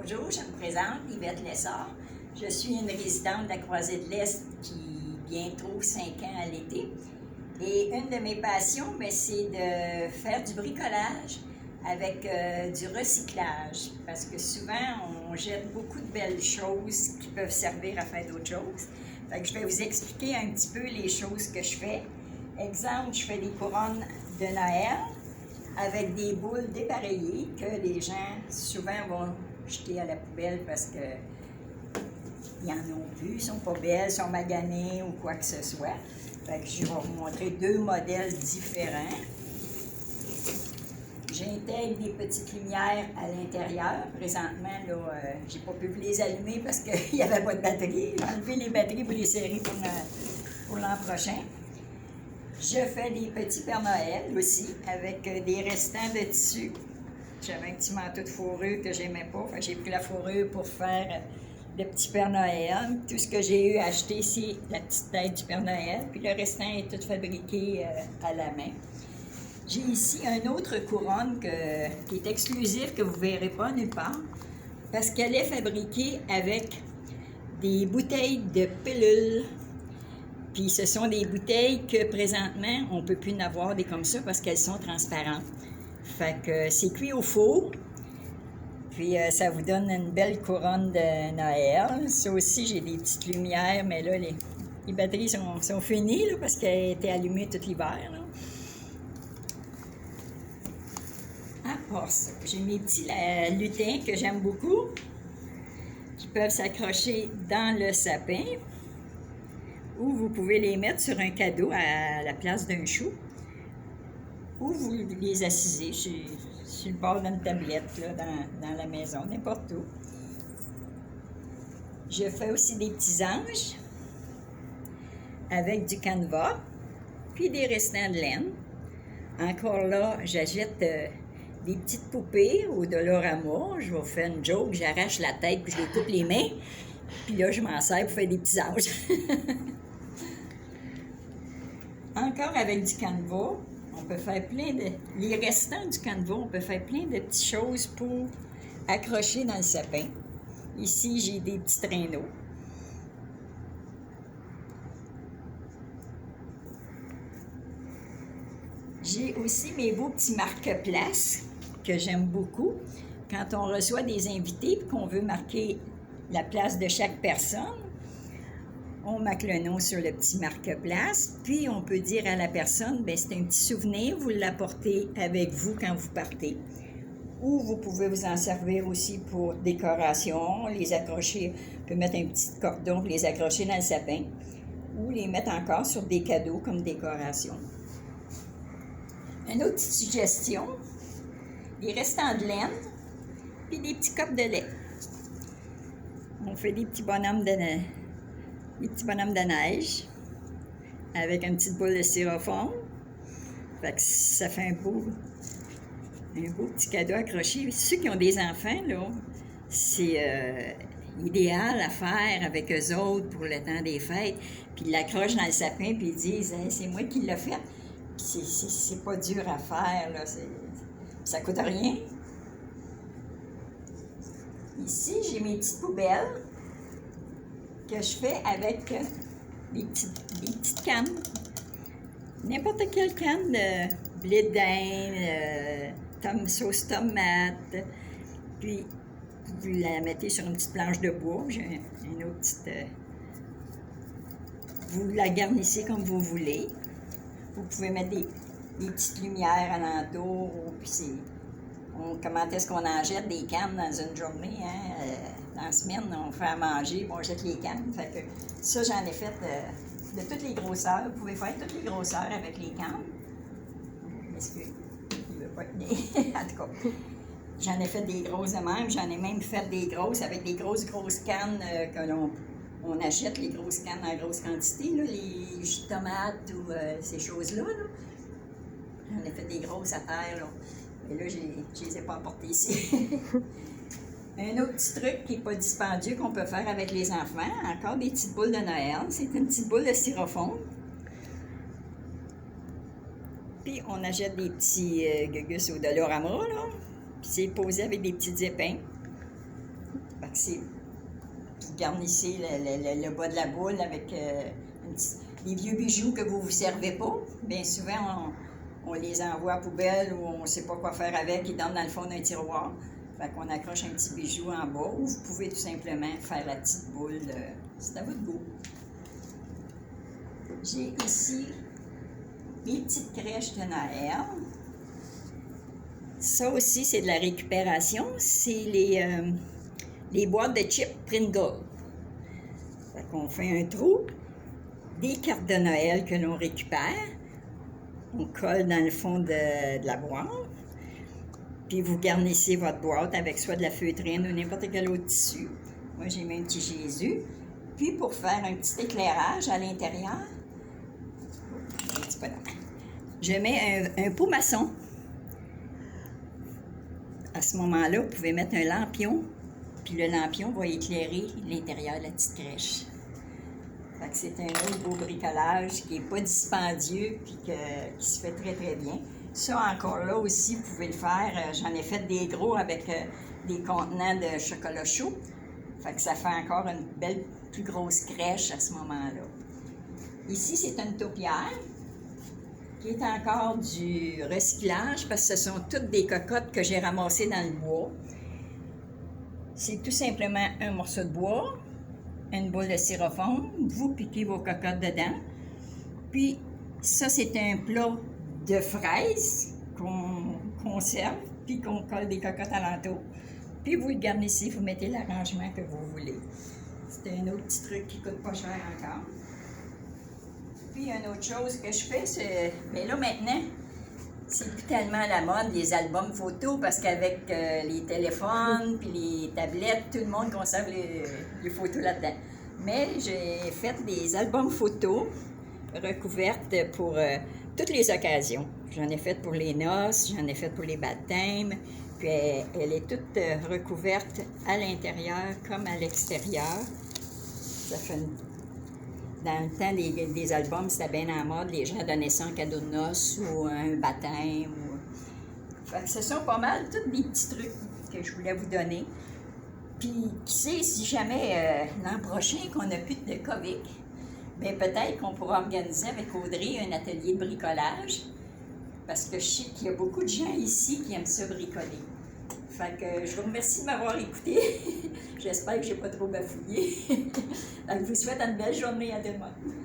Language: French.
Bonjour, je me présente, Yvette Lessard. Je suis une résidente de la Croisée de l'Est qui bientôt 5 ans à l'été. Et une de mes passions, c'est de faire du bricolage avec du recyclage. Parce que souvent, on jette beaucoup de belles choses qui peuvent servir à faire d'autres choses. Fait que je vais vous expliquer un petit peu les choses que je fais. Exemple, je fais des couronnes de Noël avec des boules dépareillées que les gens souvent vont jeter à la poubelle parce que ils en ont plus, sont pas belles, sont maganées ou quoi que ce soit. Fait que je vais vous montrer deux modèles différents. J'intègre des petites lumières à l'intérieur. Présentement, là, j'ai pas pu les allumer parce qu'il n'y avait pas de batterie. J'ai enlevé les batteries pour les serrer pour l'an prochain. Je fais des petits Père Noël aussi, avec des restants de tissu. J'avais un petit manteau de fourrure que j'aimais pas, fait que j'ai pris la fourrure pour faire le petit Père Noël. Tout ce que j'ai eu à acheter, c'est la petite tête du Père Noël, puis le restant est tout fabriqué à la main. J'ai ici un autre couronne qui est exclusive, que vous ne verrez pas nulle part, parce qu'elle est fabriquée avec des bouteilles de pilules. Puis ce sont des bouteilles que présentement, on ne peut plus en avoir des comme ça parce qu'elles sont transparentes. Fait que c'est cuit au four. Puis ça vous donne une belle couronne de Noël. Ça aussi, j'ai des petites lumières, mais là, les batteries sont finies là, parce qu'elles étaient allumées tout l'hiver. À part ça, j'ai mes petits lutins que j'aime beaucoup, qui peuvent s'accrocher dans le sapin. Ou vous pouvez les mettre sur un cadeau à la place d'un chou. Ou vous les assisez sur le bord d'une tablette là, dans la maison, n'importe où. Je fais aussi des petits anges avec du canevas, puis des restants de laine. Encore là, j'achète des petites poupées au Dollarama. Je vais faire une joke, j'arrache la tête puis je les coupe les mains. Puis là, je m'en sers pour faire des petits anges. Encore avec du canevas, on peut faire les restants du canevas, on peut faire plein de petites choses pour accrocher dans le sapin. Ici, j'ai des petits traîneaux. J'ai aussi mes beaux petits marque-places que j'aime beaucoup. Quand on reçoit des invités et qu'on veut marquer la place de chaque personne, on marque le nom sur le petit marque-place, puis on peut dire à la personne, c'est un petit souvenir, vous l'apportez avec vous quand vous partez. Ou vous pouvez vous en servir aussi pour décoration, les accrocher, on peut mettre un petit cordon pour les accrocher dans le sapin, ou les mettre encore sur des cadeaux comme décoration. Une autre petite suggestion, des restants de laine, puis des petits copes de lait. On fait des petits bonhommes de neige avec une petite boule de styrofoam. Fait que ça fait un beau petit cadeau accroché. Ceux qui ont des enfants, là, c'est idéal à faire avec eux autres pour le temps des fêtes. Puis ils l'accrochent dans le sapin puis ils disent hey, c'est moi qui l'ai fait. Puis c'est pas dur à faire, là. Ça coûte rien. Ici, j'ai mes petites poubelles que je fais avec des petites cannes. N'importe quelle canne de blé de dinde, sauce tomate. Puis, vous la mettez sur une petite planche de bois. J'ai une autre petite... vous la garnissez comme vous voulez. Vous pouvez mettre des petites lumières alentour. Puis comment est-ce qu'on en jette des cannes dans une journée, hein? Dans la semaine, on fait à manger, on jette les cannes. Fait que ça, j'en ai fait de toutes les grosseurs. Vous pouvez faire toutes les grosseurs avec les cannes. Est-ce qu'il ne veut pas tenir? En tout cas, j'en ai fait des grosses de même. J'en ai même fait des grosses avec des grosses cannes que on achète, les grosses cannes en grosse quantité, là, les jus de tomates ou ces choses-là. Là. J'en ai fait des grosses à terre. Là. Et là, je ne les ai pas apportées ici. Un autre petit truc qui n'est pas dispendieux qu'on peut faire avec les enfants, encore des petites boules de Noël. C'est une petite boule de styrofoam. Puis on achète des petits gugus au Dollarama, là. Puis c'est posé avec des petites épingles. Fait que vous garnissez le bas de la boule avec les vieux bijoux que vous ne vous servez pas. Bien souvent, on les envoie à la poubelle ou on ne sait pas quoi faire avec, ils dorment dans le fond d'un tiroir. Fait qu'on accroche un petit bijou en bas ou vous pouvez tout simplement faire la petite boule. C'est à votre goût. J'ai ici mes petites crèches de Noël. Ça aussi, c'est de la récupération. C'est les boîtes de chips Pringles. Fait qu'on fait un trou, des cartes de Noël que l'on récupère. On colle dans le fond de la boîte. Puis vous garnissez votre boîte avec soit de la feutrine ou n'importe quel autre tissu. Moi, j'ai mis un petit Jésus. Puis pour faire un petit éclairage à l'intérieur, je mets un pot maçon. À ce moment-là, vous pouvez mettre un lampion, puis le lampion va éclairer l'intérieur de la petite crèche. Fait que c'est un autre beau bricolage qui n'est pas dispendieux, puis qui se fait très très bien. Ça, encore là aussi, vous pouvez le faire. J'en ai fait des gros avec des contenants de chocolat chaud. Fait que ça fait encore une belle, plus grosse crèche à ce moment-là. Ici, c'est une taupière qui est encore du recyclage parce que ce sont toutes des cocottes que j'ai ramassées dans le bois. C'est tout simplement un morceau de bois, une boule de styrofoam, vous piquez vos cocottes dedans. Puis ça, c'est un plat de fraises qu'on conserve, puis qu'on colle des cocottes alentour. Puis vous le garnissez, vous mettez l'arrangement que vous voulez. C'est un autre petit truc qui ne coûte pas cher encore. Puis une autre chose que je fais, c'est... Mais là maintenant, c'est plus tellement à la mode, les albums photos, parce qu'avec les téléphones puis les tablettes, tout le monde conserve les photos là-dedans. Mais j'ai fait des albums photos recouvertes pour toutes les occasions. J'en ai fait pour les noces, j'en ai fait pour les baptêmes, puis elle est toute recouverte à l'intérieur comme à l'extérieur. Ça fait Dans le temps des albums, c'était bien en mode, les gens donnaient ça en cadeau de noces ou un baptême. Fait que ce sont pas mal tous des petits trucs que je voulais vous donner. Puis, qui sait, si jamais l'an prochain qu'on n'a plus de COVID, bien peut-être qu'on pourra organiser avec Audrey un atelier de bricolage, parce que je sais qu'il y a beaucoup de gens ici qui aiment ça bricoler. Fait que je vous remercie de m'avoir écouté. J'espère que je n'ai pas trop bafouillé. Donc, je vous souhaite une belle journée à tout le monde.